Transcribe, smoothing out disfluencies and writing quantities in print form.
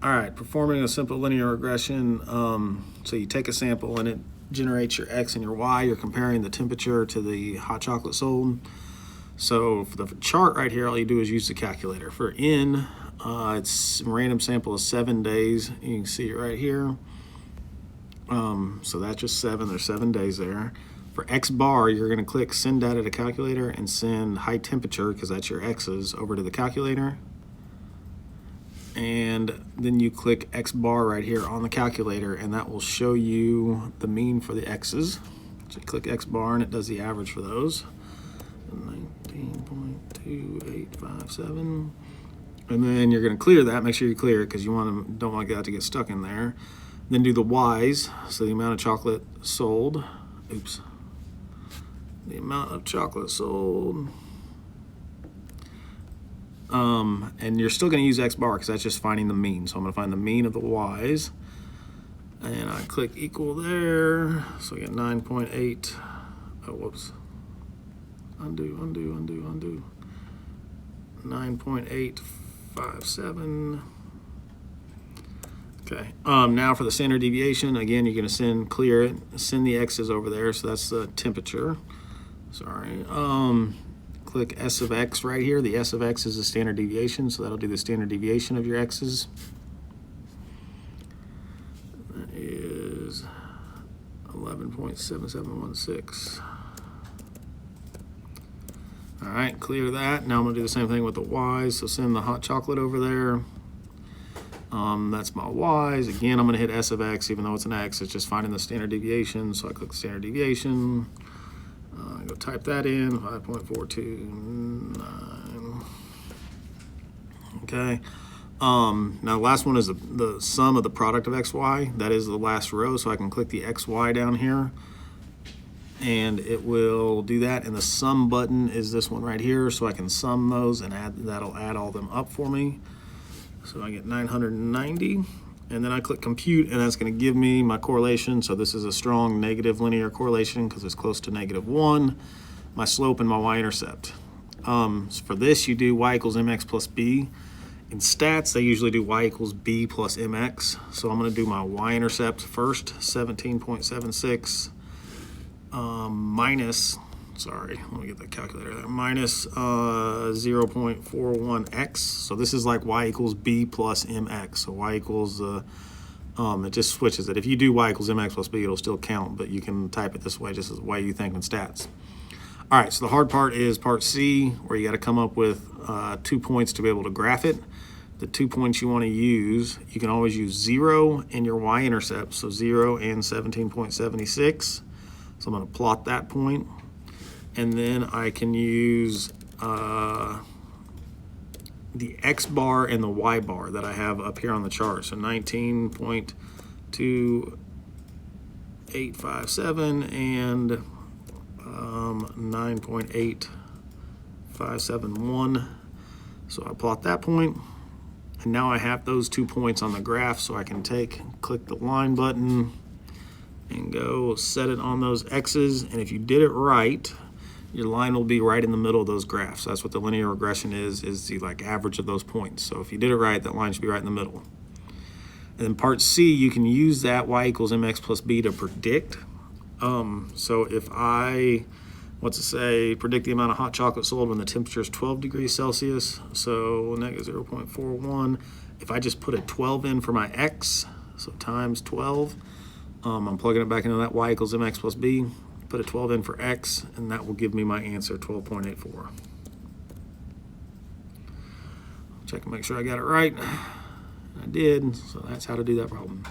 All right, performing a simple linear regression. So you take a sample and it generates your X and your Y. You're comparing the temperature to the hot chocolate sold. So for the chart right here, all you do is use the calculator. For N, it's random sample of 7 days. You can see it right here. So that's just 7. There's 7 days there. For X bar, you're going to click send data to calculator and send high temperature, because that's your X's, over to the calculator. And then you click X bar right here on the calculator, and that will show you the mean for the X's. So you click X bar and it does the average for those. 19.2857. And then you're going to clear that. Make sure you clear it, because you don't want that to get stuck in there. Then do the Y's, so the amount of chocolate sold. Oops. The amount of chocolate sold. And you're still going to use X bar, because that's just finding the mean. So I'm going to find the mean of the Y's. And I click equal there. So I get 9.8. Oh, whoops. Undo. 9.857. Okay. Now for the standard deviation, again, you're going to clear it, send the X's over there. So that's the temperature. Sorry. Click S of X right here. The S of X is the standard deviation, so that'll do the standard deviation of your X's. That is 11.7716. All right, clear that. Now I'm going to do the same thing with the Y's. So send the hot chocolate over there. That's my Y's. Again, I'm going to hit S of X, even though it's an X. It's just finding the standard deviation. So I click standard deviation. Go type that in, 5.429. Okay. Now the last one is the sum of the product of XY. That is the last row. So I can click the XY down here, and it will do that. And the sum button is this one right here. So I can sum those, and that'll add all them up for me. So I get 990. And then I click compute, and that's going to give me my correlation. So this is a strong negative linear correlation, because it's close to -1, my slope and my y-intercept. So for this, you do y equals mx plus b. In stats, they usually do y equals b plus mx. So I'm going to do my y-intercept first, 17.76 minus, sorry, let me get the calculator there, minus 0.41x. So this is like y equals b plus mx. So y equals, it just switches it. If you do y equals mx plus b, it'll still count, but you can type it this way, just as the way you think in stats. All right, so the hard part is part C, where you got to come up with 2 points to be able to graph it. The 2 points you want to use, you can always use 0 in your y-intercept, so 0 and 17.76. So I'm going to plot that point. And then I can use the X bar and the Y bar that I have up here on the chart. So 19.2857 and 9.8571. So I plot that point. And now I have those 2 points on the graph, so I can click the line button and go set it on those X's. And if you did it right, your line will be right in the middle of those graphs. That's what the linear regression is the average of those points. So if you did it right, that line should be right in the middle. And then part C, you can use that y equals mx plus b to predict. So if I, predict the amount of hot chocolate sold when the temperature is 12 degrees Celsius, so -0.41. If I just put a 12 in for my x, so times 12, I'm plugging it back into that y equals mx plus b. Put a 12 in for x, and that will give me my answer, 12.84. Check and make sure I got it right. I did, so that's how to do that problem.